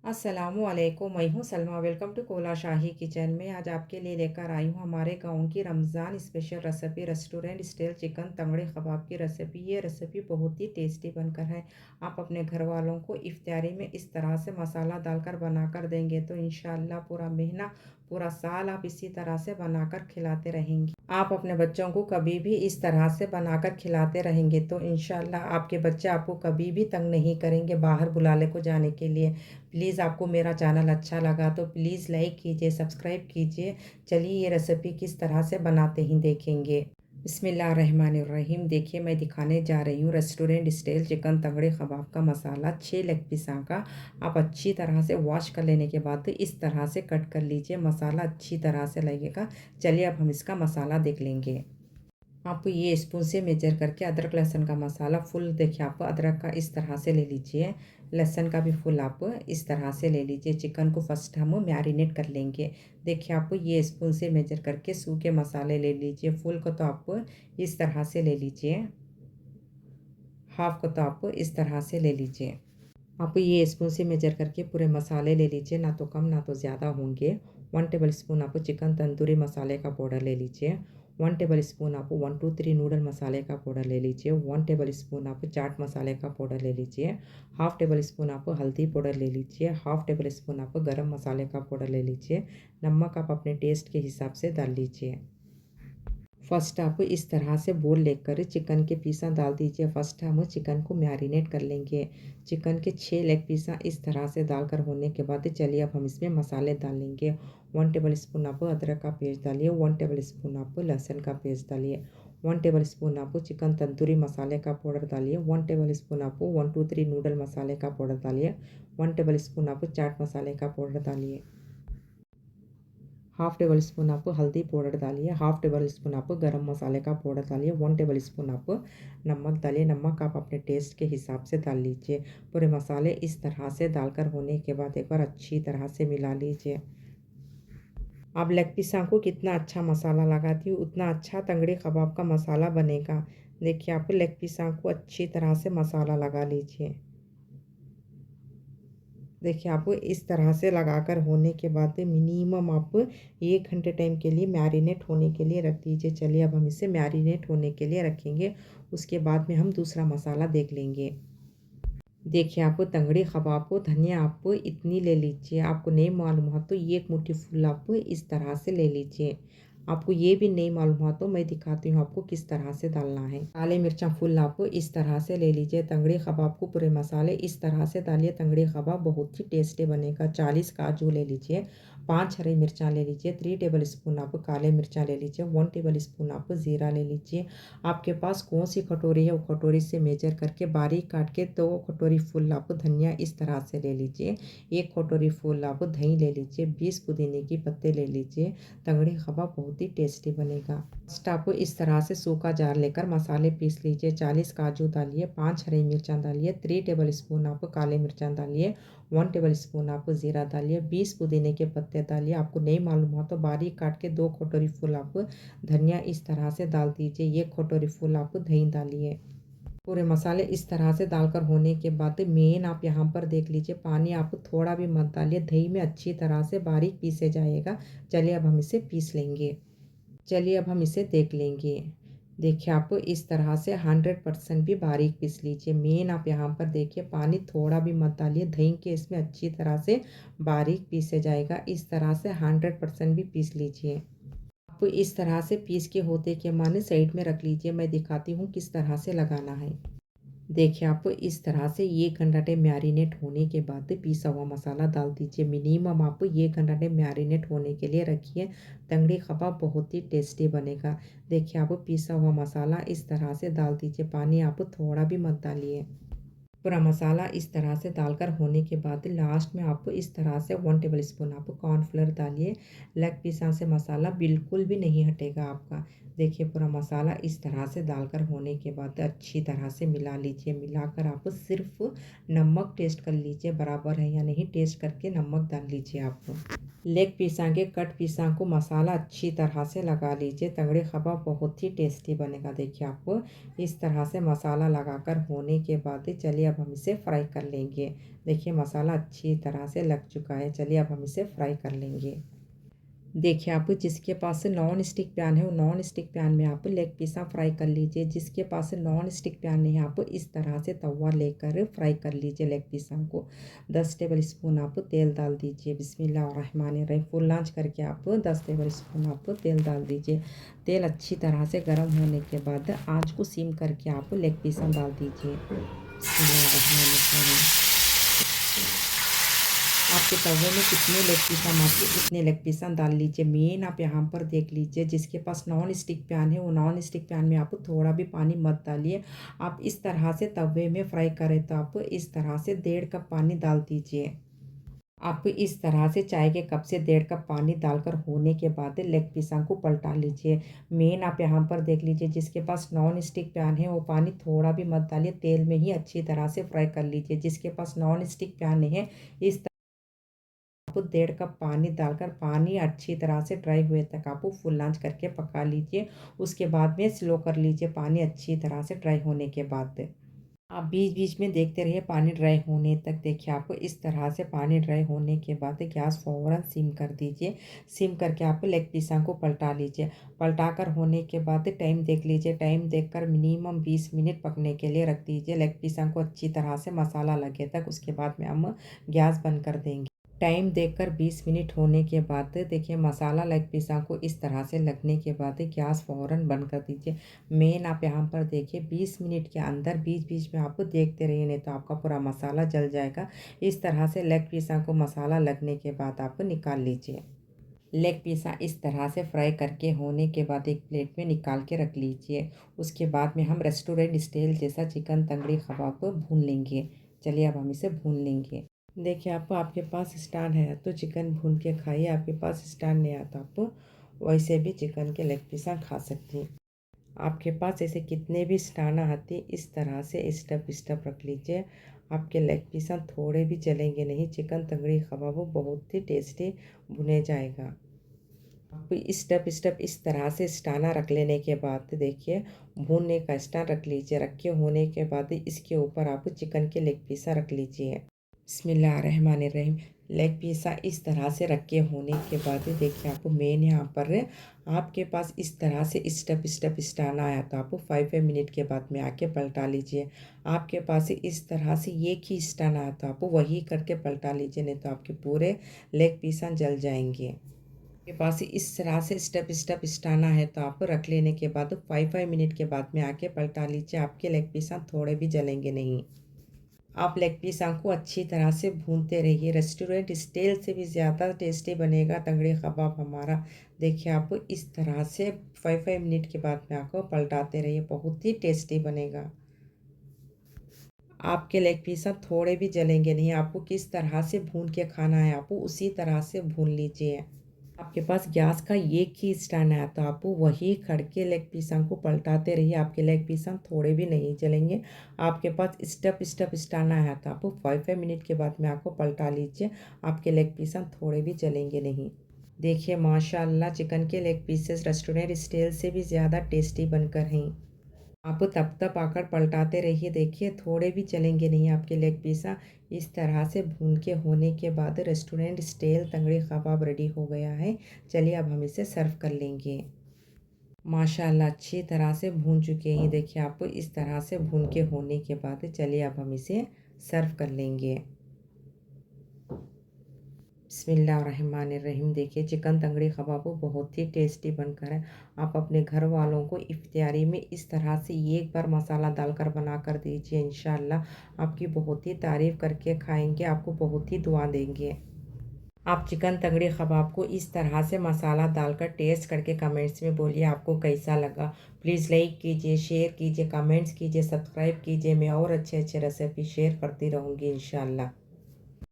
अस्सलामुअलैकुम, मैं हूँ Salma. Welcome to Kola Shahi kitchen में। आज आपके लिए लेकर आई हूँ हमारे गांव की Ramzan special recipe, restaurant style chicken तंगड़े कबाब की रेसिपी। ये रेसिपी बहुत ही टेस्टी बनकर है। आप अपने घर वालों को इफ्तारी में इस तरह से मसाला डालकर बनाकर देंगे तो इंशाअल्लाह पूरा महीना, पूरा साल आप इसी तरह से बनाकर खिलाते रहेंगे। आप अपने बच्चों को कभी भी इस तरह से बनाकर खिलाते रहेंगे तो इंशाअल्लाह आपके बच्चे आपको कभी भी तंग नहीं करेंगे बाहर बुलाने को जाने के लिए। प्लीज़ आपको मेरा चैनल अच्छा लगा तो प्लीज़ लाइक कीजिए, सब्सक्राइब कीजिए। चलिए ये रेसिपी किस तरह से बनाते ही देखेंगे। बिस्मिल्लाहिर्रहमानिर्रहीम। देखिए मैं दिखाने जा रही हूँ रेस्टोरेंट स्टाइल चिकन तंगड़े कबाब का मसाला 6 लेग पीसा का। आप अच्छी तरह से वॉश कर लेने के बाद तो इस तरह से कट कर लीजिए। मसाला अच्छी तरह से लगेगा। चलिए अब हम इसका मसाला देख लेंगे। आप ये स्पून से मेजर करके अदरक लहसुन का मसाला फुल, देखिए आप अदरक का इस तरह से ले लीजिए। लहसुन का भी फुल आप इस तरह से ले लीजिए। चिकन को फर्स्ट हम मैरिनेट कर लेंगे। देखिए आप ये स्पून से मेजर करके सूखे मसाले ले लीजिए। फुल को तो आप इस तरह से ले लीजिए, हाफ को तो आप इस तरह से ले लीजिए। आप ये स्पून से मेजर करके पूरे मसाले ले लीजिए, ना तो कम ना तो ज़्यादा होंगे। 1 टेबल स्पून आप चिकन तंदूरी मसाले का पाउडर ले लीजिए। 1 टेबल स्पून आप 1 2 3 नूडल मसाले का पाउडर ले लीजिए। 1 टेबल स्पून आप चाट मसाले का पाउडर ले लीजिए। हाफ टेबल स्पून आप हल्दी पाउडर ले लीजिए। हाफ टेबल स्पून आप गरम मसाले का पाउडर ले लीजिए। नमक आप अपने टेस्ट के हिसाब से डाल लीजिए। फर्स्ट आप इस तरह से बोल लेकर चिकन के पीसा डाल दीजिए। फर्स्ट हम चिकन को मैरिनेट कर लेंगे। चिकन के 6 लेग पीसा इस तरह से डालकर होने के बाद चलिए अब हम इसमें मसाले डालेंगे। 1 टेबल स्पून आप अदरक का पेस्ट डालिए। 1 टेबल स्पून आप लहसुन का पेस्ट डालिए। 1 टेबल स्पून आप चिकन तंदूरी मसाले का पाउडर डालिए। 1 टेबल स्पून आप 1 2 3 नूडल मसाले का पाउडर डालिए। 1 टेबल स्पून आप चाट मसाले का पाउडर डालिए। हाफ टेबल स्पून आप हल्दी पाउडर डालिए। हाफ टेबल स्पून आप गरम मसाले का पाउडर डालिए। 1 टेबल स्पून आप नमक डालिए। नमक आप अपने टेस्ट के हिसाब से डाल लीजिए। पूरे मसाले इस तरह से डालकर होने के बाद एक बार अच्छी तरह से मिला लीजिए। आप लेग पीसा को कितना अच्छा मसाला लगाती हूँ उतना अच्छा तंगड़ी कबाब का मसाला बनेगा। देखिए आप लेग पीसा को अच्छी तरह से मसाला लगा लीजिए। देखिए आप इस तरह से लगाकर होने के बाद मिनिमम आप 1 घंटे टाइम के लिए मैरिनेट होने के लिए रख दीजिए। चलिए अब हम इसे मैरिनेट होने के लिए रखेंगे। उसके बाद में हम दूसरा मसाला देख लेंगे। देखिए आप तंगड़ी कबाब को धनिया आप इतनी ले लीजिए। आपको नहीं मालूम हो तो 1 मुट्ठी फुल आप इस तरह से ले लीजिए। आपको ये भी नहीं मालूम हो तो मैं दिखाती हूँ आपको किस तरह से डालना है। काले मिर्चा फुल आप इस तरह से ले लीजिए। तंगड़ी कबाब को पूरे मसाले इस तरह से डालिए। तंगड़ी कबाब बहुत ही टेस्टी बनेगा। 40 काजू ले लीजिए। 5 हरी मिर्चा ले लीजिए। 3 टेबल स्पून आप काले मिर्चा ले लीजिए। 1 टेबल स्पून आप ज़ीरा ले लीजिए। आपके पास कौन सी कटोरी है वो कटोरी से मेजर करके बारीक काट के 2 कटोरी फुल आप धनिया इस तरह से ले लीजिए। 1 कटोरी फुल आप दही ले लीजिए। 20 पुदीने की पत्ते ले लीजिए। तंगड़ी कबाब बहुत ही टेस्टी बनेगा। फर्स्ट आप इस तरह से सूखा जार लेकर मसाले पीस लीजिए। 40 काजू डालिए। 5 हरी मिर्चा डालिए। 3 टेबल स्पून आप काले मिर्चा डालिए। 1 टेबल स्पून आप ज़ीरा डालिए। 20 पुदीने के पत्ते डालिए। आपको नहीं मालूम हो तो बारीक काट के 2 कटोरी फुल आप धनिया इस तरह से डाल दीजिए। 1 कटोरी फुल आप दही डालिए। पूरे मसाले इस तरह से डालकर होने के बाद मेन आप यहाँ पर देख लीजिए, पानी आप थोड़ा भी मत डालिए। दही में अच्छी तरह से बारीक पीसे जाएगा। चलिए अब हम इसे पीस लेंगे। चलिए अब हम इसे देख लेंगे। देखिए आप इस तरह से 100% भी बारीक पीस लीजिए। मेन आप यहाँ पर देखिए पानी थोड़ा भी मत डालिए। दही के इसमें अच्छी तरह से बारीक पीसे जाएगा। इस तरह से 100% भी पीस लीजिए। आप इस तरह से पीस के होते के माने साइड में रख लीजिए। मैं दिखाती हूँ किस तरह से लगाना है। देखिए आप इस तरह से 1 घंटा टाइम मैरिनेट होने के बाद पीसा हुआ मसाला डाल दीजिए। मिनिमम आप 1 घंटा टाइम मैरिनेट होने के लिए रखिए। तंगड़ी कबाब बहुत ही टेस्टी बनेगा। देखिए आप पीसा हुआ मसाला इस तरह से डाल दीजिए। पानी आप थोड़ा भी मत डालिए। पूरा मसाला इस तरह से डालकर होने के बाद लास्ट में आप इस तरह से 1 टेबल स्पून आप कॉर्नफ्लोर डालिए। लेग पीसा से मसाला बिल्कुल भी नहीं हटेगा आपका। देखिए पूरा मसाला इस तरह से डालकर होने के बाद अच्छी तरह से मिला लीजिए। मिलाकर आप सिर्फ नमक टेस्ट कर लीजिए बराबर है या नहीं। टेस्ट करके नमक डाल लीजिए आप। लेग पीसा के कट पीसा को मसाला अच्छी तरह से लगा लीजिए। तंगड़ी कबाब बहुत ही टेस्टी बनेगा। देखिए आपको इस तरह से मसाला लगाकर होने के बाद चलिए अब हम इसे फ्राई कर लेंगे। देखिए मसाला अच्छी तरह से लग चुका है। चलिए अब हम इसे फ्राई कर लेंगे। देखिए आप जिसके पास नॉन स्टिक पैन है वो नॉन स्टिक पैन में आप लेग पीसा फ्राई कर लीजिए। जिसके पास नॉन स्टिक पैन नहीं है आप इस तरह से तवा लेकर फ्राई कर लीजिए लेग पीसा को। 10 टेबल स्पून आप तेल डाल दीजिए। बिस्मिल्लाहिर्रहमानिर्रहीम। फुल लांच करके आप 10 टेबल स्पून आप तेल डाल दीजिए। तेल अच्छी तरह से गर्म होने के बाद आँच को सिम करके आप लेग पीसा डाल दीजिए। बिस्मिल्लाहिर्रहमानिर्रहीम। आपके तवे में कितने लेग पीसा मारते उतने लेग पीसा डाल लीजिए। मेन आप यहाँ पर देख लीजिए जिसके पास नॉन स्टिक पैन है वो नॉन स्टिक पैन में आप थोड़ा भी पानी मत डालिए। आप इस तरह से तवे में फ्राई करें तो आप इस तरह से 1.5 कप पानी डाल दीजिए। आप इस तरह से चाय के कप से 1.5 कप पानी डालकर होने के बाद लेग पीसा को पलटा लीजिए। मेन आप यहाँ पर देख लीजिए जिसके पास नॉन स्टिक पैन है वो पानी थोड़ा भी मत डालिए। तेल में ही अच्छी तरह से फ्राई कर लीजिए। जिसके पास नॉन स्टिक पैन नहीं है इस आप 1.5 कप पानी डालकर पानी अच्छी तरह से ड्राई हुए तक आप फुल आंच करके पका लीजिए। उसके बाद में स्लो कर लीजिए पानी अच्छी तरह से ड्राई होने के बाद। आप बीच बीच में देखते रहिए पानी ड्राई होने तक। देखिए आपको इस तरह से पानी ड्राई होने के बाद गैस फ़ौरन सिम कर दीजिए। सिम करके आप लेग पीसा को पलटा लीजिए। पलटा कर होने के बाद टाइम देख लीजिए। टाइम देखकर मिनिमम 20 मिनट पकने के लिए रख दीजिए। लेग पीसा को अच्छी तरह से मसाला लगे तक। उसके बाद में हम गैस बंद कर देंगे। टाइम देखकर 20 मिनट होने के बाद देखिए मसाला लेग पीसा को इस तरह से लगने के बाद गैस फ़ौरन बंद कर दीजिए। मेन आप यहाँ पर देखिए 20 मिनट के अंदर बीच बीच में आपको देखते रहिए नहीं तो आपका पूरा मसाला जल जाएगा। इस तरह से लेग पीसा को मसाला लगने के बाद आप निकाल लीजिए। लेग पीसा इस तरह से फ्राई करके होने के बाद एक प्लेट में निकाल के रख लीजिए। उसके बाद में हम रेस्टोरेंट स्टाइल जैसा चिकन तंगड़ी कबाब को भून लेंगे। चलिए अब हम इसे भून लेंगे। देखिए आपके पास स्टैंड है तो चिकन भून के खाइए। आपके पास स्टैंड नहीं आता आप वैसे भी चिकन के लेग पीसा खा सकती हैं। आपके पास ऐसे कितने भी स्टैंड आते इस तरह से स्टप स्टप रख लीजिए। आपके लेग पीसा थोड़े भी जलेंगे नहीं। चिकन तंगड़ी कबाब बहुत ही टेस्टी भुने जाएगा। आप स्टप स्टप इस तरह से स्टाना रख लेने के बाद देखिए भूनने का स्टान रख लीजिए। रखे होने के बाद इसके ऊपर आप चिकन के लेग पीसा रख लीजिए। बिस्मिल्लाहिर्रहमानिर्रहीम। लेग पीसा इस तरह से रखे होने के बाद देखिए आपको मेन यहाँ पर आपके पास इस तरह से स्टप स्टप स्टाना आया तो आप 5 मिनट के बाद में आके पलटा लीजिए। आपके पास इस तरह से एक ही स्टान आया तो आप वही करके पलटा लीजिए नहीं तो आपके पूरे लेग पीसा जल जाएंगे। के पास इस तरह से स्टेप स्टेप स्टाना है तो आप रख लेने के बाद 5 मिनट के बाद में आके पलटा लीजिए। आपके लेग पीसा थोड़े भी जलेंगे नहीं। आप लेग पीसा को अच्छी तरह से भूनते रहिए। रेस्टोरेंट स्टाइल से भी ज़्यादा टेस्टी बनेगा तंगड़ी कबाब हमारा। देखिए आप इस तरह से 5 मिनट के बाद में आपको पलटाते रहिए बहुत ही टेस्टी बनेगा। आपके लेग पीसा थोड़े भी जलेंगे नहीं। आपको किस तरह से भून के खाना है आप उसी तरह से भून लीजिए। आपके पास गैस का एक ही स्टैंड है तो आप वही खड़के लेग पीसा को पलटाते रहिए। आपके लेग पीसा थोड़े भी नहीं जलेंगे। आपके पास स्टप स्टप स्टैंड है तो आप 5 मिनट के बाद में आपको पलटा लीजिए। आपके लेग पीसा थोड़े भी जलेंगे नहीं। देखिए माशाल्लाह चिकन के लेग पीसेस रेस्टोरेंट स्टाइल से भी ज़्यादा टेस्टी बनकर हैं। आप तब तक आकर पलटाते रहिए। देखिए थोड़े भी चलेंगे नहीं आपके लेग पीसा। इस तरह से भून के होने के बाद रेस्टोरेंट स्टाइल तंगड़ी कबाब रेडी हो गया है। चलिए अब हम इसे सर्व कर लेंगे। माशाल्लाह अच्छी तरह से भून चुके हैं। देखिए आप इस तरह से भून के होने के बाद चलिए अब हम इसे सर्व कर लेंगे। बिस्मिल्लाहिर्रहमानिर्रहीम। देखिए चिकन तंगड़ी कबाब बहुत ही टेस्टी बनकर है। आप अपने घर वालों को इफ्तियारी में इस तरह से एक बार मसाला डालकर बना कर दीजिए। इंशाल्लाह आपकी बहुत ही तारीफ़ करके खाएंगे। आपको बहुत ही दुआ देंगे। आप चिकन तंगड़ी कबाब को इस तरह से मसाला डालकर टेस्ट करके कमेंट्स में बोलिए आपको कैसा लगा। प्लीज़ लाइक कीजिए, शेयर कीजिए, कमेंट्स कीजिए, सब्सक्राइब कीजिए। मैं और अच्छे अच्छे रेसिपी शेयर करती रहूँगी इंशाल्लाह।